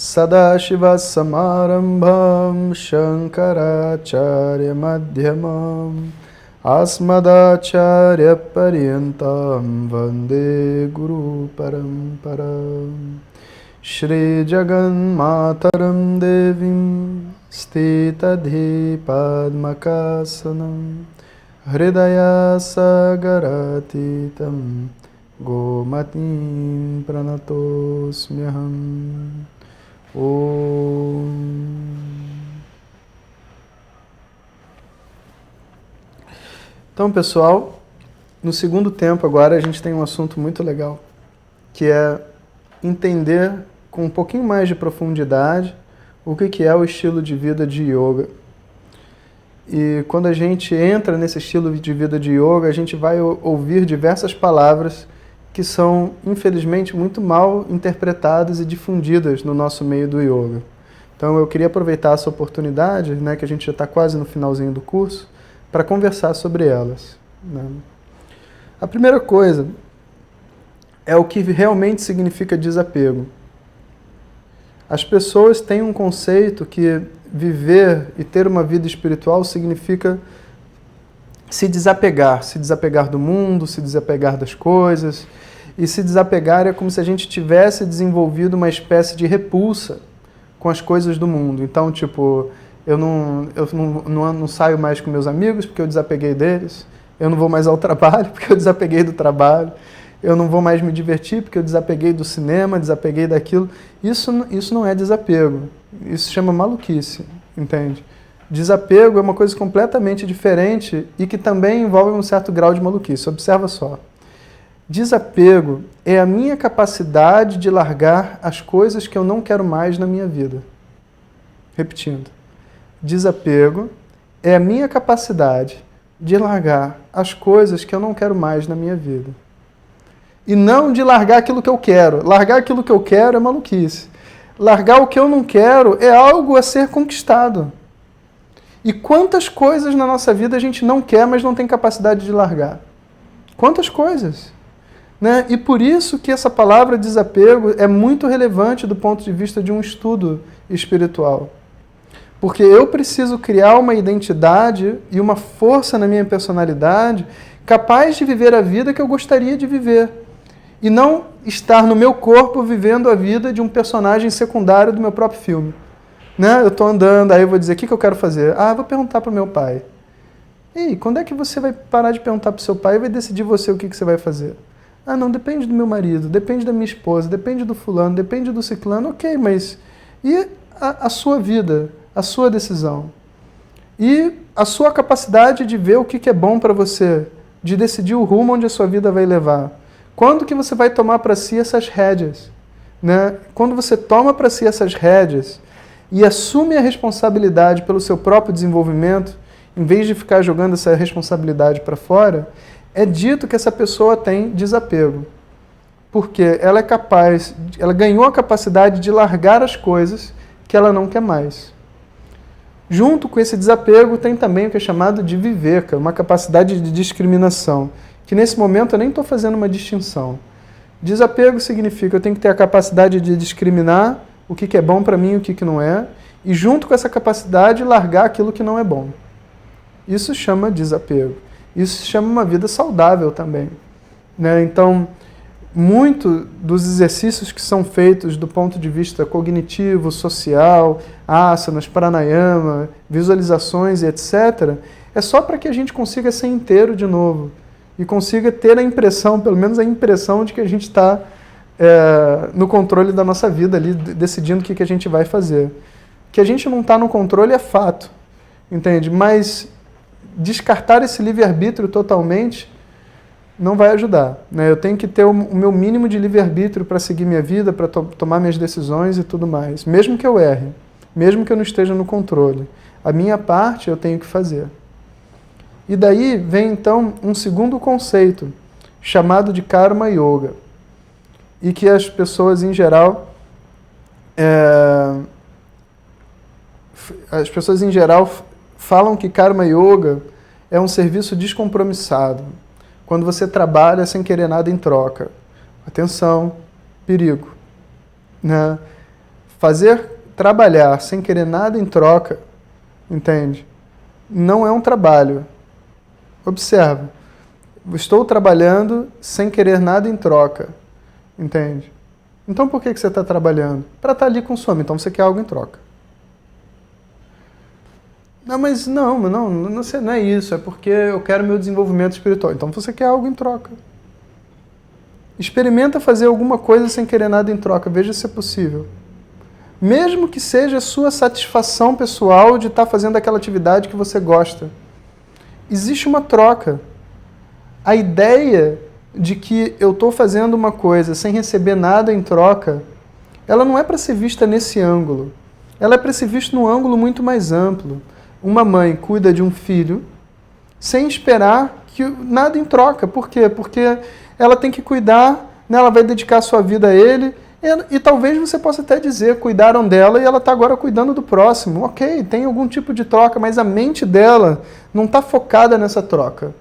Sadashivasamarambham Shankaracharya Madhyamam Asmadacharya Paryantam Vande Guru Paramparam Shri Jagan Mataram Devim Stitadhi Padmakasanam Hridaya Sagaratitam Gomatim Pranatosmyaham Om. Então, pessoal, no segundo tempo agora a gente tem um assunto muito legal, que é entender com um pouquinho mais de profundidade o que é o estilo de vida de yoga. E quando a gente entra nesse estilo de vida de yoga, a gente vai ouvir diversas palavras que são, infelizmente, muito mal interpretadas e difundidas no nosso meio do yoga. Então eu queria aproveitar essa oportunidade, né, que a gente já está quase no finalzinho do curso, para conversar sobre elas. Né? A primeira coisa é o que realmente significa desapego. As pessoas têm um conceito que viver e ter uma vida espiritual significa se desapegar do mundo, se desapegar das coisas. E se desapegar é como se a gente tivesse desenvolvido uma espécie de repulsa com as coisas do mundo. Então, tipo, eu não saio mais com meus amigos porque eu desapeguei deles. Eu não vou mais ao trabalho porque eu desapeguei do trabalho. Eu não vou mais me divertir porque eu desapeguei do cinema, desapeguei daquilo. Isso não é desapego. Isso se chama maluquice, entende? Desapego é uma coisa completamente diferente e que também envolve um certo grau de maluquice. Observa só. Desapego é a minha capacidade de largar as coisas que eu não quero mais na minha vida. Repetindo. Desapego é a minha capacidade de largar as coisas que eu não quero mais na minha vida. E não de largar aquilo que eu quero. Largar aquilo que eu quero é maluquice. Largar o que eu não quero é algo a ser conquistado. E quantas coisas na nossa vida a gente não quer, mas não tem capacidade de largar? Quantas coisas? Né? E por isso que essa palavra desapego é muito relevante do ponto de vista de um estudo espiritual. Porque eu preciso criar uma identidade e uma força na minha personalidade capaz de viver a vida que eu gostaria de viver. E não estar no meu corpo vivendo a vida de um personagem secundário do meu próprio filme. Né? Eu estou andando, aí eu vou dizer, o que eu quero fazer? Eu vou perguntar para o meu pai. E quando é que você vai parar de perguntar para o seu pai e vai decidir você o que você vai fazer? Não, depende do meu marido, depende da minha esposa, depende do fulano, depende do ciclano. Ok, mas e a sua vida, a sua decisão? E a sua capacidade de ver o que é bom para você, de decidir o rumo onde a sua vida vai levar? Quando que você vai tomar para si essas rédeas? Né? Quando você toma para si essas rédeas e assume a responsabilidade pelo seu próprio desenvolvimento, em vez de ficar jogando essa responsabilidade para fora, é dito que essa pessoa tem desapego. Porque ela é capaz, ela ganhou a capacidade de largar as coisas que ela não quer mais. Junto com esse desapego tem também o que é chamado de viveka, uma capacidade de discriminação, que nesse momento eu nem estou fazendo uma distinção. Desapego significa eu tenho que ter a capacidade de discriminar o que é bom para mim e o que não é, e junto com essa capacidade largar aquilo que não é bom. Isso chama desapego. Isso se chama uma vida saudável também. Né? Então, muito dos exercícios que são feitos do ponto de vista cognitivo, social, asanas, pranayama, visualizações e etc., é só para que a gente consiga ser inteiro de novo e consiga ter a impressão, pelo menos a impressão, de que a gente está no controle da nossa vida ali, decidindo o que a gente vai fazer. Que a gente não está no controle é fato, entende? Mas descartar esse livre-arbítrio totalmente não vai ajudar. Né? Eu tenho que ter o meu mínimo de livre-arbítrio para seguir minha vida, para tomar minhas decisões e tudo mais. Mesmo que eu erre, mesmo que eu não esteja no controle. A minha parte eu tenho que fazer. E daí vem então um segundo conceito, chamado de Karma Yoga. E que as pessoas em geral falam que Karma Yoga é um serviço descompromissado, quando você trabalha sem querer nada em troca. Atenção, perigo. Né? Trabalhar sem querer nada em troca, entende? Não é um trabalho. Observa. Estou trabalhando sem querer nada em troca, entende? Então por que você está trabalhando? Para estar ali com soma, então você quer algo em troca. Não, mas não é isso, é porque eu quero meu desenvolvimento espiritual. Então você quer algo em troca. Experimenta fazer alguma coisa sem querer nada em troca, veja se é possível. Mesmo que seja a sua satisfação pessoal de estar fazendo aquela atividade que você gosta. Existe uma troca. A ideia de que eu estou fazendo uma coisa sem receber nada em troca, ela não é para ser vista nesse ângulo. Ela é para ser vista num ângulo muito mais amplo. Uma mãe cuida de um filho sem esperar nada em troca. Por quê? Porque ela tem que cuidar, né? Ela vai dedicar a sua vida a ele, e talvez você possa até dizer, cuidaram dela e ela está agora cuidando do próximo. Ok, tem algum tipo de troca, mas a mente dela não está focada nessa troca.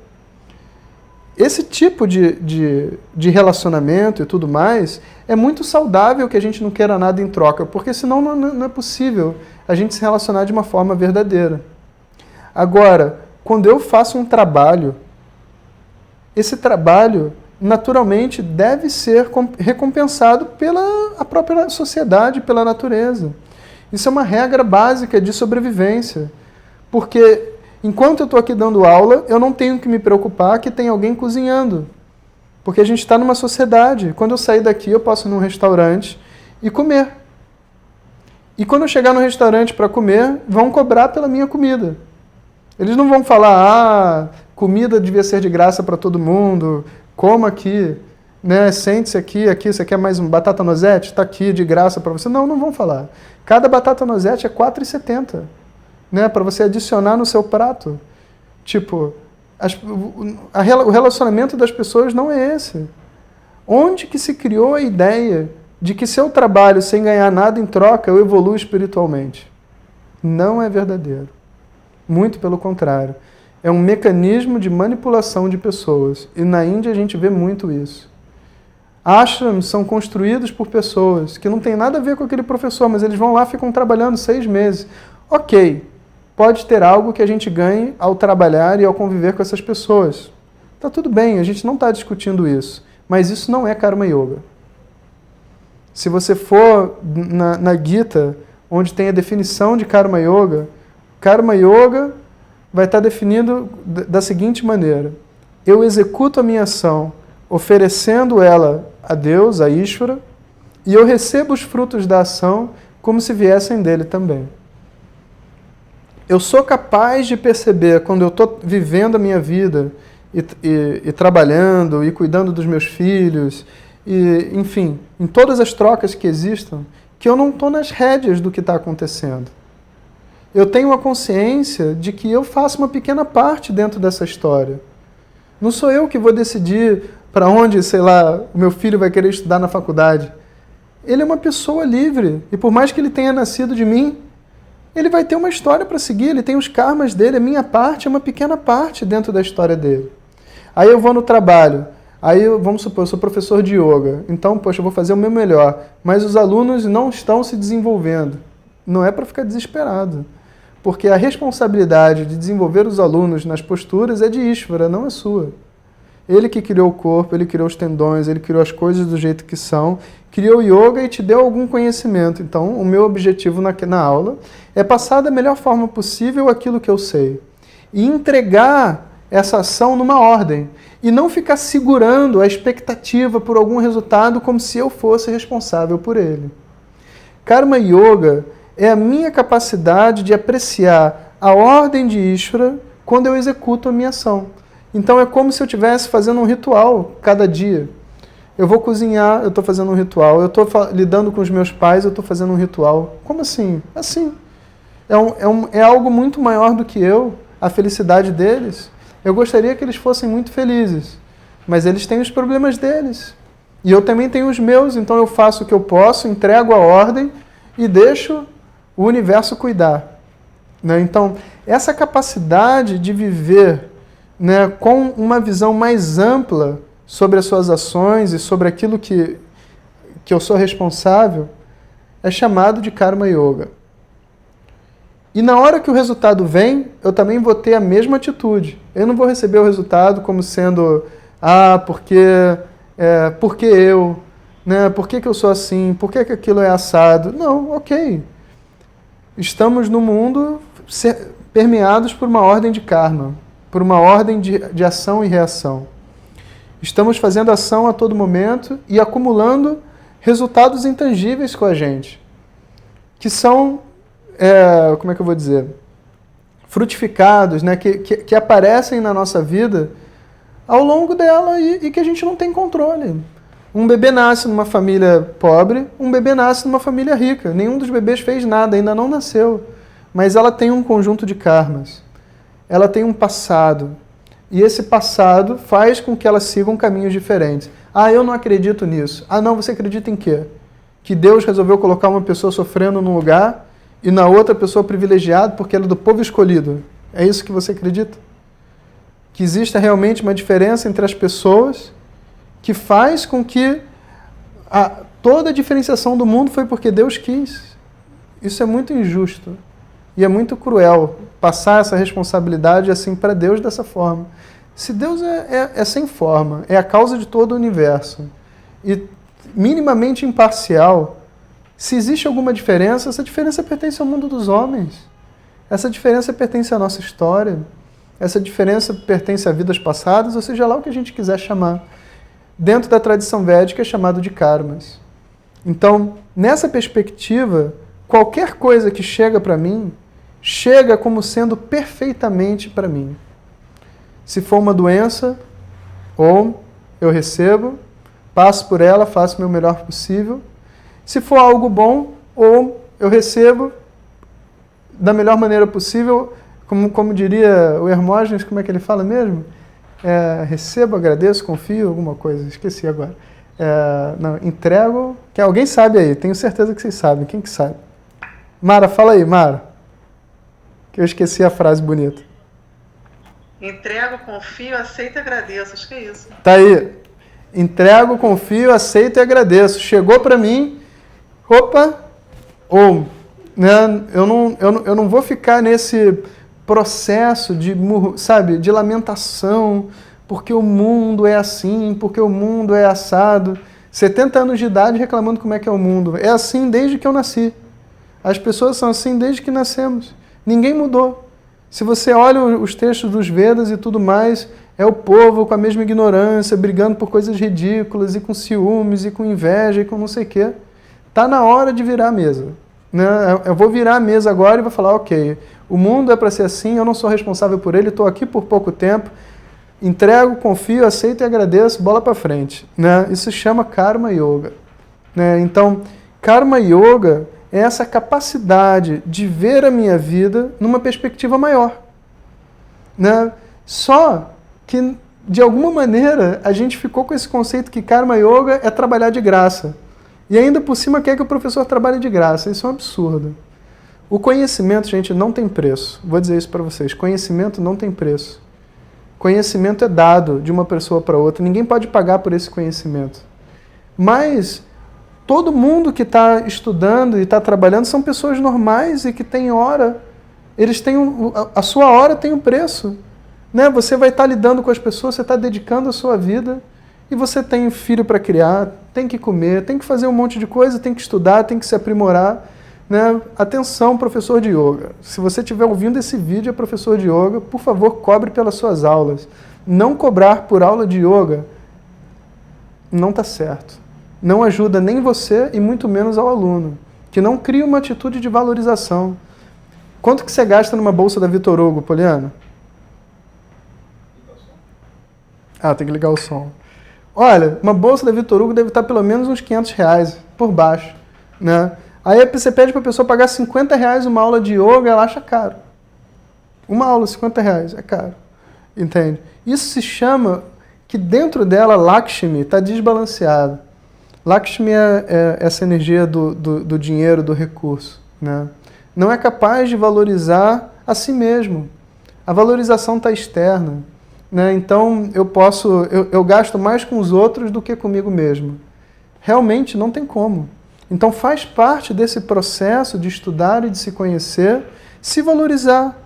Esse tipo de relacionamento e tudo mais é muito saudável que a gente não queira nada em troca, porque senão não é possível a gente se relacionar de uma forma verdadeira. Agora, quando eu faço um trabalho, esse trabalho naturalmente deve ser recompensado pela a própria sociedade, pela natureza. Isso é uma regra básica de sobrevivência, porque enquanto eu estou aqui dando aula, eu não tenho que me preocupar que tem alguém cozinhando, porque a gente está numa sociedade. Quando eu sair daqui, eu posso ir num restaurante e comer. E quando eu chegar no restaurante para comer, vão cobrar pela minha comida. Eles não vão falar, comida devia ser de graça para todo mundo, coma aqui, né? Sente-se aqui, você quer mais um batata noisette? Está aqui de graça para você. Não vão falar. Cada batata noisette é R$ 4,70, né? Para você adicionar no seu prato. Tipo, o relacionamento das pessoas não é esse. Onde que se criou a ideia de que se eu trabalho sem ganhar nada em troca, eu evoluo espiritualmente? Não é verdadeiro. Muito pelo contrário. É um mecanismo de manipulação de pessoas. E na Índia a gente vê muito isso. Ashrams são construídos por pessoas que não tem nada a ver com aquele professor, mas eles vão lá e ficam trabalhando 6 meses. Ok, pode ter algo que a gente ganhe ao trabalhar e ao conviver com essas pessoas. Tá tudo bem, a gente não está discutindo isso. Mas isso não é Karma Yoga. Se você for na Gita, onde tem a definição de Karma Yoga vai estar definido da seguinte maneira: eu executo a minha ação oferecendo ela a Deus, a Ishvara, e eu recebo os frutos da ação como se viessem dele também. Eu sou capaz de perceber quando eu estou vivendo a minha vida e trabalhando e cuidando dos meus filhos, e, enfim, em todas as trocas que existam, que eu não estou nas rédeas do que está acontecendo. Eu tenho a consciência de que eu faço uma pequena parte dentro dessa história. Não sou eu que vou decidir para onde, sei lá, o meu filho vai querer estudar na faculdade. Ele é uma pessoa livre, e por mais que ele tenha nascido de mim, ele vai ter uma história para seguir, ele tem os karmas dele, a minha parte é uma pequena parte dentro da história dele. Aí eu vou no trabalho, aí vamos supor, eu sou professor de yoga, então, poxa, eu vou fazer o meu melhor, mas os alunos não estão se desenvolvendo. Não é para ficar desesperado. Porque a responsabilidade de desenvolver os alunos nas posturas é de Ishvara, não é sua. Ele que criou o corpo, ele criou os tendões, ele criou as coisas do jeito que são, criou o yoga e te deu algum conhecimento. Então, o meu objetivo na aula é passar da melhor forma possível aquilo que eu sei. E entregar essa ação numa ordem. E não ficar segurando a expectativa por algum resultado como se eu fosse responsável por ele. Karma Yoga é a minha capacidade de apreciar a ordem de Ishvara quando eu executo a minha ação. Então é como se eu estivesse fazendo um ritual cada dia. Eu vou cozinhar, eu estou fazendo um ritual. Eu estou lidando com os meus pais, eu estou fazendo um ritual. Como assim? Assim. É algo muito maior do que eu, a felicidade deles. Eu gostaria que eles fossem muito felizes, mas eles têm os problemas deles. E eu também tenho os meus, então eu faço o que eu posso, entrego a ordem e deixo o universo cuidar. Né? Então, essa capacidade de viver, né, com uma visão mais ampla sobre as suas ações e sobre aquilo que eu sou responsável, é chamado de Karma Yoga. E na hora que o resultado vem, eu também vou ter a mesma atitude. Eu não vou receber o resultado como sendo, porque eu, né? Por que eu sou assim? Por que aquilo é assado? Não, ok. Estamos no mundo permeados por uma ordem de karma, por uma ordem de ação e reação. Estamos fazendo ação a todo momento e acumulando resultados intangíveis com a gente, que são, como é que eu vou dizer, frutificados, né? que aparecem na nossa vida ao longo dela e que a gente não tem controle. Um bebê nasce numa família pobre, um bebê nasce numa família rica. Nenhum dos bebês fez nada, ainda não nasceu. Mas ela tem um conjunto de karmas. Ela tem um passado. E esse passado faz com que elas sigam caminhos diferentes. Ah, eu não acredito nisso. Ah, não, você acredita em quê? Que Deus resolveu colocar uma pessoa sofrendo num lugar e na outra pessoa privilegiada porque ela é do povo escolhido. É isso que você acredita? Que exista realmente uma diferença entre as pessoas que faz com que toda a diferenciação do mundo foi porque Deus quis. Isso é muito injusto. E é muito cruel passar essa responsabilidade assim para Deus dessa forma. Se Deus é sem forma, é a causa de todo o universo, e minimamente imparcial, se existe alguma diferença, essa diferença pertence ao mundo dos homens. Essa diferença pertence à nossa história. Essa diferença pertence a vidas passadas, ou seja lá o que a gente quiser chamar. Dentro da tradição védica é chamado de karmas. Então, nessa perspectiva, qualquer coisa que chega para mim, chega como sendo perfeitamente para mim. Se for uma doença, ou eu recebo, passo por ela, faço o meu melhor possível. Se for algo bom, ou eu recebo da melhor maneira possível, como diria o Hermógenes, como é que ele fala mesmo? Recebo, agradeço, confio, alguma coisa, esqueci agora. Não, entrego, que alguém sabe aí, tenho certeza que vocês sabem, quem que sabe? Mara, fala aí, Mara, que eu esqueci a frase bonita. Entrego, confio, aceito e agradeço, acho que é isso. Tá aí, entrego, confio, aceito e agradeço, chegou para mim, né, eu não vou ficar nesse processo de lamentação, porque o mundo é assim, porque o mundo é assado. 70 anos de idade reclamando como é que é o mundo. É assim desde que eu nasci. As pessoas são assim desde que nascemos. Ninguém mudou. Se você olha os textos dos Vedas e tudo mais, é o povo com a mesma ignorância, brigando por coisas ridículas, e com ciúmes, e com inveja, e com não sei o quê. Está na hora de virar a mesa. Né? Eu vou virar a mesa agora e vou falar, ok, o mundo é para ser assim, eu não sou responsável por ele, estou aqui por pouco tempo, entrego, confio, aceito e agradeço, bola para frente. Né? Isso se chama Karma Yoga. Né? Então, Karma Yoga é essa capacidade de ver a minha vida numa perspectiva maior. Né? Só que, de alguma maneira, a gente ficou com esse conceito que Karma Yoga é trabalhar de graça. E ainda por cima quer que o professor trabalhe de graça. Isso é um absurdo. O conhecimento, gente, não tem preço. Vou dizer isso para vocês. Conhecimento não tem preço. Conhecimento é dado de uma pessoa para outra. Ninguém pode pagar por esse conhecimento. Mas todo mundo que está estudando e está trabalhando são pessoas normais e que têm hora. Eles têm a sua hora tem um preço. Né? Você vai estar lidando com as pessoas, você está dedicando a sua vida. E você tem filho para criar, tem que comer, tem que fazer um monte de coisa, tem que estudar, tem que se aprimorar. Né? Atenção, professor de yoga. Se você estiver ouvindo esse vídeo, é professor de yoga, por favor, cobre pelas suas aulas. Não cobrar por aula de yoga não está certo. Não ajuda nem você e muito menos ao aluno, que não cria uma atitude de valorização. Quanto que você gasta numa bolsa da Vitor Hugo, Poliana? Tem que ligar o som. Olha, uma bolsa da Vitor Hugo deve estar pelo menos uns R$500 por baixo. Né? Aí você pede para a pessoa pagar R$50 uma aula de yoga, ela acha caro. Uma aula, R$50, é caro. Entende? Isso se chama que dentro dela, Lakshmi está desbalanceada. Lakshmi é essa energia do dinheiro, do recurso. Né? Não é capaz de valorizar a si mesmo. A valorização está externa. Né? Então, eu gasto mais com os outros do que comigo mesmo. Realmente, não tem como. Então faz parte desse processo de estudar e de se conhecer, se valorizar,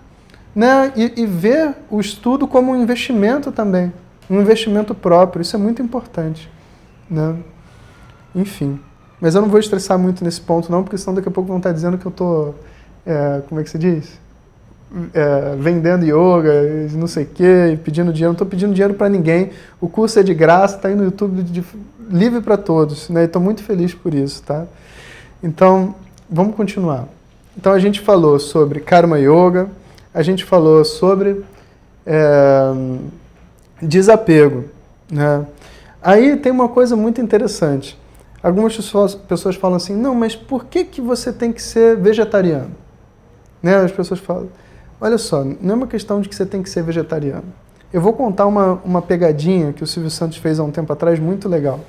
né? E ver o estudo como um investimento também, um investimento próprio. Isso é muito importante, né? Enfim. Mas eu não vou estressar muito nesse ponto não, porque senão daqui a pouco vão estar dizendo que eu estou, como é que se diz? Vendendo yoga, não sei o quê, pedindo dinheiro. Não estou pedindo dinheiro para ninguém. O curso é de graça, está aí no YouTube livre para todos, né? E estou muito feliz por isso, tá? Então, vamos continuar. Então a gente falou sobre Karma Yoga, a gente falou sobre desapego, né? Aí tem uma coisa muito interessante. Algumas pessoas falam assim, não, mas por que você tem que ser vegetariano? Né? As pessoas falam, olha só, não é uma questão de que você tem que ser vegetariano. Eu vou contar uma pegadinha que o Silvio Santos fez há um tempo atrás, muito legal.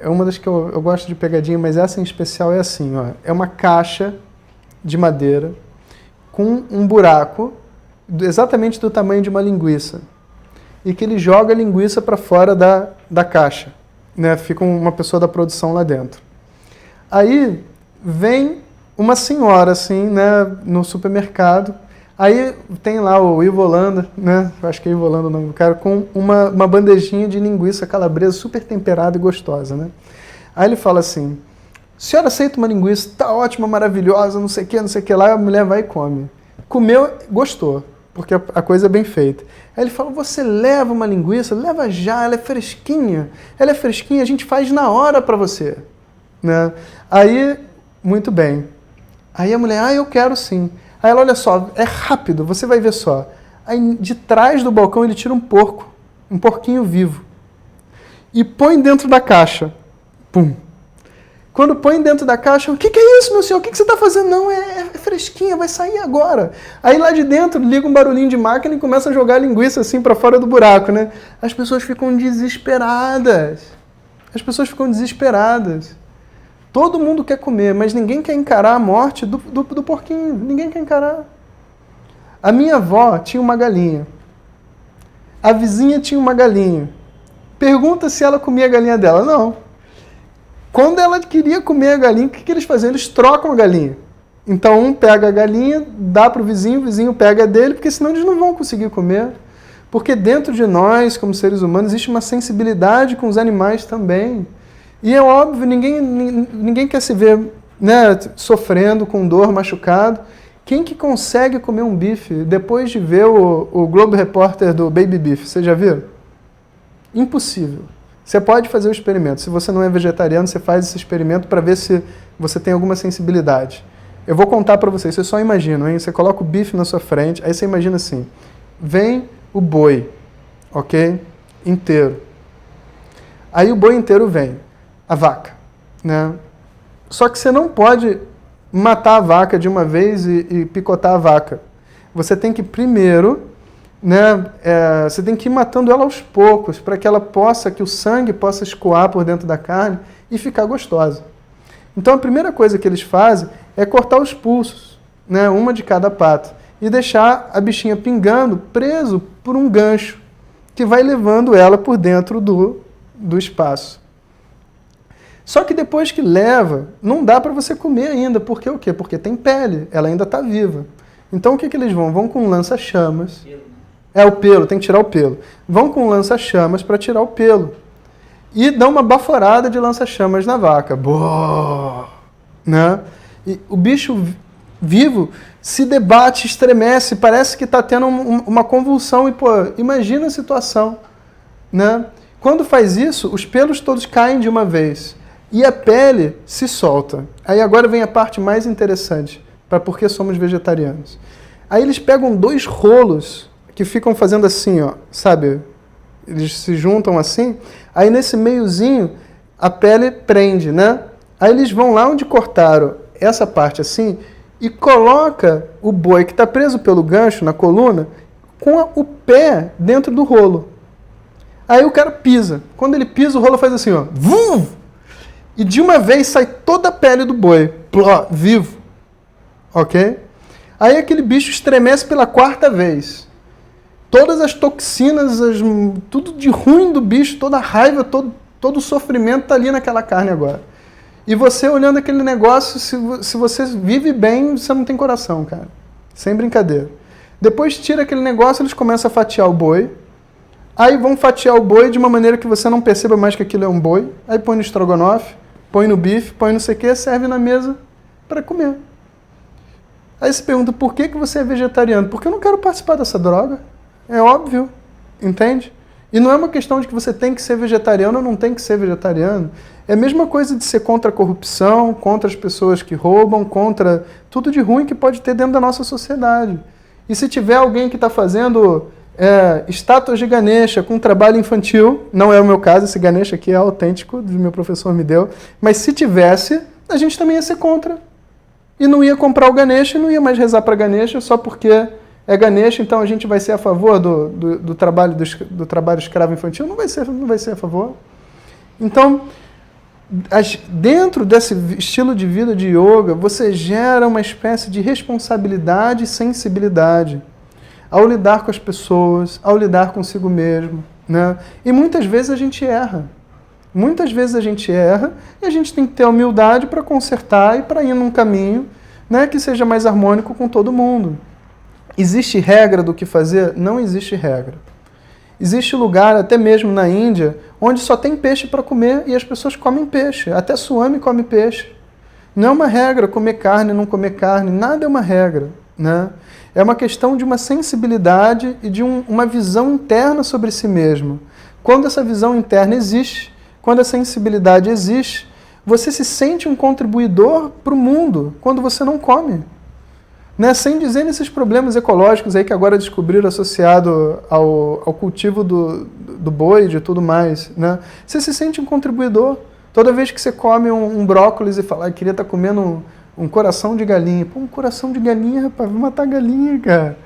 É uma das que eu gosto de pegadinha, mas essa em especial é assim, ó, é uma caixa de madeira com um buraco exatamente do tamanho de uma linguiça e que ele joga a linguiça para fora da caixa, né? Fica uma pessoa da produção lá dentro. Aí vem uma senhora assim, né, no supermercado, aí tem lá o Ivo Holanda, né, acho que é Ivo Holanda o nome do cara, com uma bandejinha de linguiça calabresa super temperada e gostosa, né? Aí ele fala assim, senhora aceita uma linguiça, tá ótima, maravilhosa, não sei o que lá, a mulher vai e come. Comeu, gostou, porque a coisa é bem feita. Aí ele fala, você leva uma linguiça? Leva já, ela é fresquinha, a gente faz na hora para você, né? Aí, muito bem. Aí a mulher, eu quero sim. Aí ela, olha só, é rápido, você vai ver só. Aí de trás do balcão ele tira um porquinho vivo, e põe dentro da caixa. Pum. Quando põe dentro da caixa, o que é isso, meu senhor? O que você está fazendo? Não, é fresquinha, vai sair agora. Aí lá de dentro liga um barulhinho de máquina e começa a jogar a linguiça assim para fora do buraco, né? As pessoas ficam desesperadas. Todo mundo quer comer, mas ninguém quer encarar a morte do porquinho. Ninguém quer encarar. A minha avó tinha uma galinha. A vizinha tinha uma galinha. Pergunta se ela comia a galinha dela. Não. Quando ela queria comer a galinha, o que eles faziam? Eles trocam a galinha. Então um pega a galinha, dá para o vizinho pega a dele, porque senão eles não vão conseguir comer. Porque dentro de nós, como seres humanos, existe uma sensibilidade com os animais também. E é óbvio, ninguém quer se ver, né, sofrendo, com dor, machucado. Quem que consegue comer um bife depois de ver o Globo Repórter do Baby Beef? Você já viu? Impossível. Você pode fazer o experimento. Se você não é vegetariano, você faz esse experimento para ver se você tem alguma sensibilidade. Eu vou contar para vocês, você só imagina, hein? Você coloca o bife na sua frente, aí você imagina assim, vem o boi, ok? Inteiro. Aí o boi inteiro vem, a vaca, né? Só que você não pode matar a vaca de uma vez e picotar a vaca. Você tem que primeiro, né, você tem que ir matando ela aos poucos, para que que o sangue possa escoar por dentro da carne e ficar gostosa. Então a primeira coisa que eles fazem é cortar os pulsos, né, uma de cada pata, e deixar a bichinha pingando, preso por um gancho, que vai levando ela por dentro do espaço. Só que depois que leva, não dá para você comer ainda. Por quê? O quê? Porque tem pele, ela ainda está viva. Então o que eles vão? Vão com um lança-chamas. O pelo, tem que tirar o pelo. Vão com um lança-chamas para tirar o pelo. E dão uma baforada de lança-chamas na vaca. Boa! Né? E o bicho vivo se debate, estremece, parece que está tendo uma convulsão. E, imagina a situação. Né? Quando faz isso, os pelos todos caem de uma vez. E a pele se solta. Aí agora vem a parte mais interessante, para por que somos vegetarianos. Aí eles pegam 2 rolos que ficam fazendo assim, ó, sabe? Eles se juntam assim, aí nesse meiozinho a pele prende, né? Aí eles vão lá onde cortaram essa parte assim e coloca o boi que está preso pelo gancho na coluna com o pé dentro do rolo. Aí o cara pisa. Quando ele pisa, o rolo faz assim, ó, vum! E de uma vez sai toda a pele do boi, pló, vivo. Ok? Aí aquele bicho estremece pela 4ª vez. Todas as toxinas, tudo de ruim do bicho, toda a raiva, todo o sofrimento está ali naquela carne agora. E você olhando aquele negócio, se você vive bem, você não tem coração, cara. Sem brincadeira. Depois tira aquele negócio, eles começam a fatiar o boi. Aí vão fatiar o boi de uma maneira que você não perceba mais que aquilo é um boi. Aí põe no estrogonofe, põe no bife, põe não sei o que, serve na mesa para comer. Aí você pergunta, por que você é vegetariano? Porque eu não quero participar dessa droga. É óbvio, entende? E não é uma questão de que você tem que ser vegetariano ou não tem que ser vegetariano. É a mesma coisa de ser contra a corrupção, contra as pessoas que roubam, contra tudo de ruim que pode ter dentro da nossa sociedade. E se tiver alguém que está fazendo estátuas de Ganesha com trabalho infantil, não é o meu caso, esse Ganesha aqui é autêntico, que meu professor me deu, mas se tivesse, a gente também ia ser contra. E não ia comprar o Ganesha e não ia mais rezar para Ganesha só porque é Ganesha, então a gente vai ser a favor do trabalho escravo infantil? Não vai ser a favor. Então, dentro desse estilo de vida de yoga, você gera uma espécie de responsabilidade e sensibilidade ao lidar com as pessoas, ao lidar consigo mesmo, né? E muitas vezes a gente erra. Muitas vezes a gente erra e a gente tem que ter a humildade para consertar e para ir num caminho, né, que seja mais harmônico com todo mundo. Existe regra do que fazer? Não existe regra. Existe lugar, até mesmo na Índia, onde só tem peixe para comer e as pessoas comem peixe. Até Swami come peixe. Não é uma regra comer carne, não comer carne, nada é uma regra, né? É uma questão de uma sensibilidade e de uma visão interna sobre si mesmo. Quando essa visão interna existe, quando a sensibilidade existe, você se sente um contribuidor para o mundo quando você não come. Né? Sem dizer nesses problemas ecológicos aí que agora descobriram associado ao cultivo do boi e de tudo mais. Né? Você se sente um contribuidor. Toda vez que você come um brócolis e fala, queria estar comendo um coração de galinha. Pô, um coração de galinha, rapaz, vai matar galinha, cara.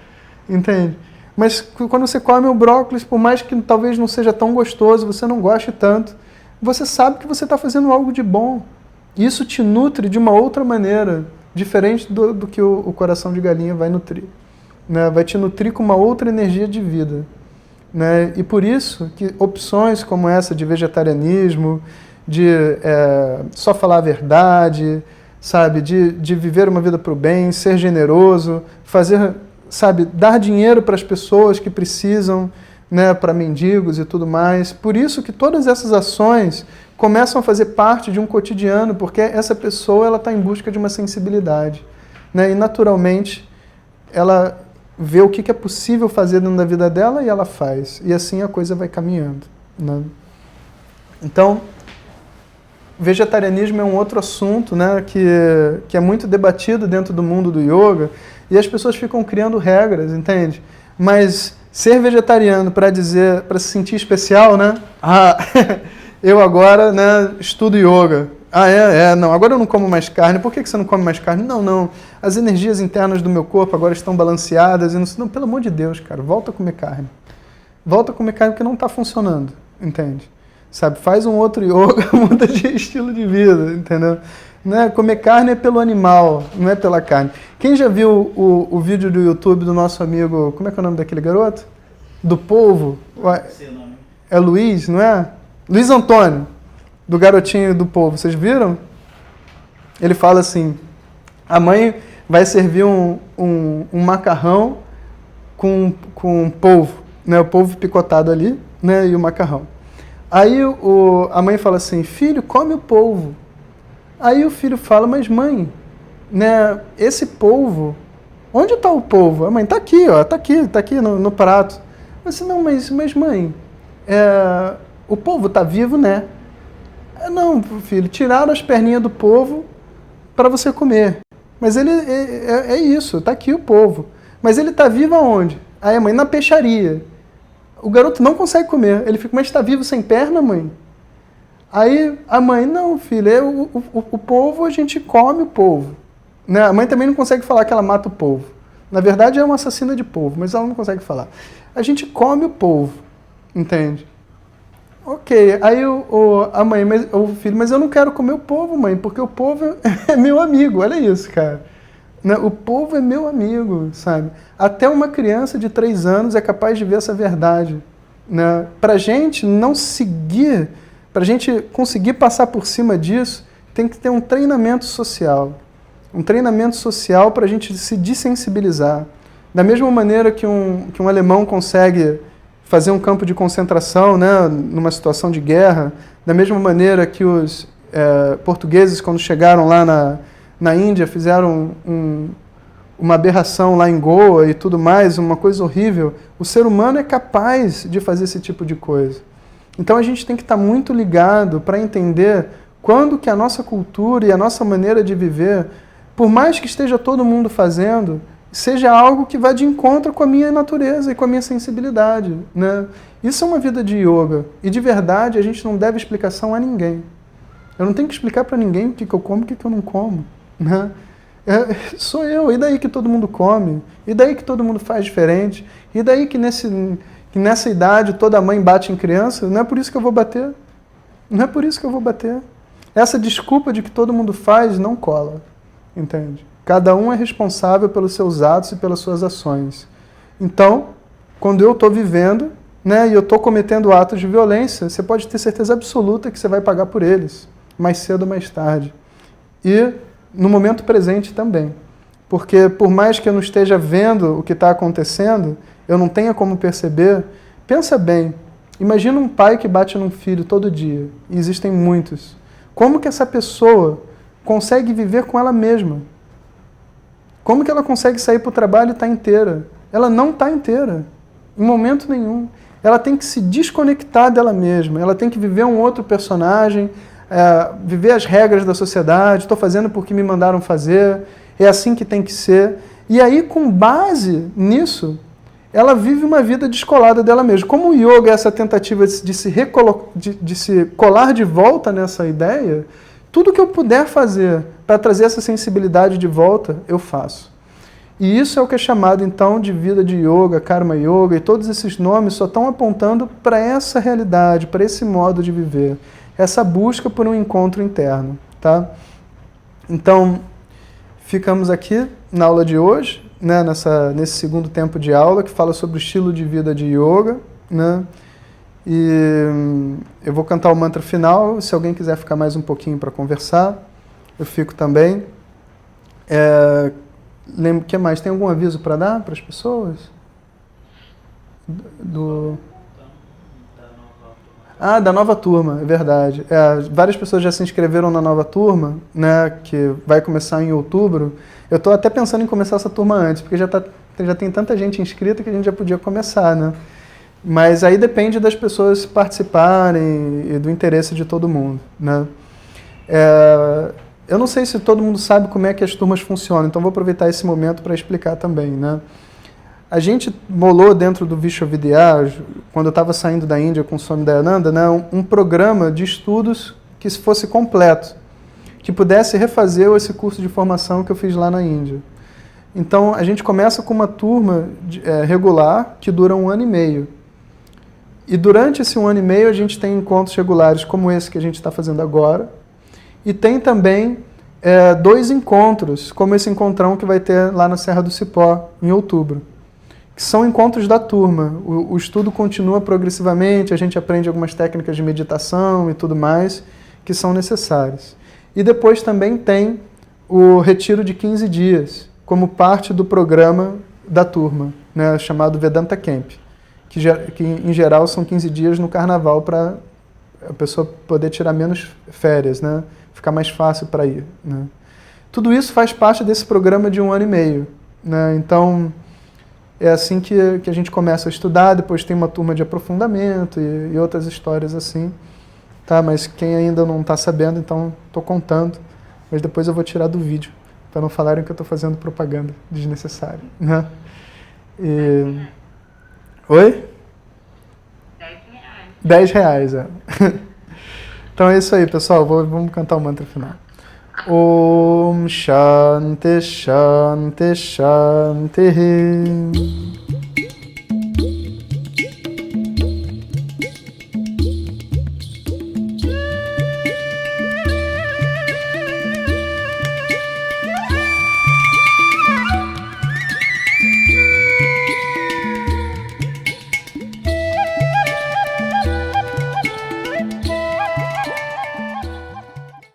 Entende? Mas quando você come o brócolis, por mais que talvez não seja tão gostoso, você não goste tanto, você sabe que você está fazendo algo de bom. Isso te nutre de uma outra maneira, diferente do que o coração de galinha vai nutrir. Né? Vai te nutrir com uma outra energia de vida. Né? E por isso que opções como essa de vegetarianismo, de só falar a verdade, sabe, de viver uma vida para o bem, ser generoso, fazer, sabe, dar dinheiro para as pessoas que precisam, né, para mendigos e tudo mais. Por isso que todas essas ações começam a fazer parte de um cotidiano, porque essa pessoa ela está em busca de uma sensibilidade, né, e naturalmente ela vê o que é possível fazer dentro da vida dela e ela faz. E assim a coisa vai caminhando. Né? Então, vegetarianismo é um outro assunto, né, que é muito debatido dentro do mundo do yoga e as pessoas ficam criando regras, entende? Mas ser vegetariano para se sentir especial, né? Eu agora, né, estudo yoga. Não, agora eu não como mais carne. Por que você não come mais carne? Não, as energias internas do meu corpo agora estão balanceadas. Não, pelo amor de Deus, cara, volta a comer carne. Volta a comer carne porque não está funcionando, entende? Sabe, faz um outro yoga, muda de estilo de vida, entendeu? Né? Comer carne é pelo animal, não é pela carne. Quem já viu o vídeo do YouTube do nosso amigo, como é que é o nome daquele garoto? Do Polvo? É Luiz, não é? Luiz Antônio, do garotinho do Polvo. Vocês viram? Ele fala assim, a mãe vai servir um macarrão com polvo, né? O polvo picotado ali, né? E o macarrão. Aí a mãe fala assim, filho, come o polvo. Aí o filho fala, mas mãe, né, esse polvo, onde está o polvo? A mãe, está aqui, ó, tá aqui no prato. Eu disse, não, mas mãe, o polvo está vivo, né? Não, filho, tiraram as perninhas do polvo para você comer. Mas ele é isso, está aqui o polvo. Mas ele está vivo aonde? Aí a mãe, na peixaria. O garoto não consegue comer. Ele fica, mas está vivo sem perna, mãe? Aí a mãe, não, filho, o polvo, a gente come o polvo. Né? A mãe também não consegue falar que ela mata o polvo. Na verdade é uma assassina de polvo, mas ela não consegue falar. A gente come o polvo, entende? Ok, aí a mãe, o filho, mas eu não quero comer o polvo, mãe, porque o polvo é meu amigo, olha isso, cara. Né? O polvo é meu amigo, sabe? Até uma criança de 3 anos é capaz de ver essa verdade. Né? Para a gente não seguir, para a gente conseguir passar por cima disso, tem que ter um treinamento social. Um treinamento social para a gente se dessensibilizar. Da mesma maneira que um alemão consegue fazer um campo de concentração, né, numa situação de guerra, da mesma maneira que os portugueses, quando chegaram lá na Índia, fizeram uma aberração lá em Goa e tudo mais, uma coisa horrível, o ser humano é capaz de fazer esse tipo de coisa. Então a gente tem que estar muito ligado para entender quando que a nossa cultura e a nossa maneira de viver, por mais que esteja todo mundo fazendo, seja algo que vá de encontro com a minha natureza e com a minha sensibilidade, né? Isso é uma vida de yoga. E de verdade a gente não deve explicação a ninguém. Eu não tenho que explicar para ninguém o que eu como e o que eu não como, né? Sou eu, e daí que todo mundo come? E daí que todo mundo faz diferente? E daí que nessa idade toda mãe bate em criança? Não é por isso que eu vou bater. Não é por isso que eu vou bater. Essa desculpa de que todo mundo faz não cola, entende? Cada um é responsável pelos seus atos e pelas suas ações. Então, quando eu estou vivendo, né, e eu estou cometendo atos de violência, você pode ter certeza absoluta que você vai pagar por eles, mais cedo ou mais tarde. E no momento presente também. Porque por mais que eu não esteja vendo o que está acontecendo, eu não tenha como perceber, pensa bem, imagina um pai que bate num filho todo dia, e existem muitos. Como que essa pessoa consegue viver com ela mesma? Como que ela consegue sair para o trabalho e estar inteira? Ela não está inteira, em momento nenhum. Ela tem que se desconectar dela mesma, ela tem que viver um outro personagem, viver as regras da sociedade, estou fazendo porque me mandaram fazer, é assim que tem que ser. E aí, com base nisso, ela vive uma vida descolada dela mesma. Como o yoga é essa tentativa de se colar de volta nessa ideia, tudo que eu puder fazer para trazer essa sensibilidade de volta, eu faço. E isso é o que é chamado, então, de vida de yoga, karma yoga, e todos esses nomes só estão apontando para essa realidade, para esse modo de viver, essa busca por um encontro interno, tá? Então, ficamos aqui na aula de hoje, né, nesse segundo tempo de aula, que fala sobre o estilo de vida de yoga, né? E eu vou cantar o mantra final, se alguém quiser ficar mais um pouquinho para conversar, eu fico também. O que mais? Tem algum aviso para dar para as pessoas? Da nova turma, é verdade. Várias pessoas já se inscreveram na nova turma, né, que vai começar em outubro. Eu estou até pensando em começar essa turma antes, porque já tem tanta gente inscrita que a gente já podia começar, né? Mas aí depende das pessoas participarem e do interesse de todo mundo, né? Eu não sei se todo mundo sabe como é que as turmas funcionam, então vou aproveitar esse momento para explicar também, né? A gente bolou dentro do Vishwavidya, quando eu estava saindo da Índia com o Swami Dayananda, né, um programa de estudos que fosse completo, que pudesse refazer esse curso de formação que eu fiz lá na Índia. Então, a gente começa com uma turma regular que dura 1 ano e meio. E durante esse 1 ano e meio a gente tem encontros regulares como esse que a gente está fazendo agora. E tem também 2 encontros, como esse encontrão que vai ter lá na Serra do Cipó, em outubro. Que são encontros da turma. O estudo continua progressivamente, a gente aprende algumas técnicas de meditação e tudo mais que são necessárias. E depois também tem o retiro de 15 dias, como parte do programa da turma, né, chamado Vedanta Camp. Que em geral são 15 dias no carnaval para a pessoa poder tirar menos férias, né? Ficar mais fácil para ir, né? Tudo isso faz parte desse programa de 1 ano e meio, né? Então, é assim que a gente começa a estudar, depois tem uma turma de aprofundamento e outras histórias assim, tá? Mas quem ainda não está sabendo, então estou contando, mas depois eu vou tirar do vídeo, para não falarem que eu estou fazendo propaganda desnecessária, né? Oi? R$10, é. Então é isso aí, pessoal. Vamos cantar o mantra final. Om Shanti Shanti Shanti.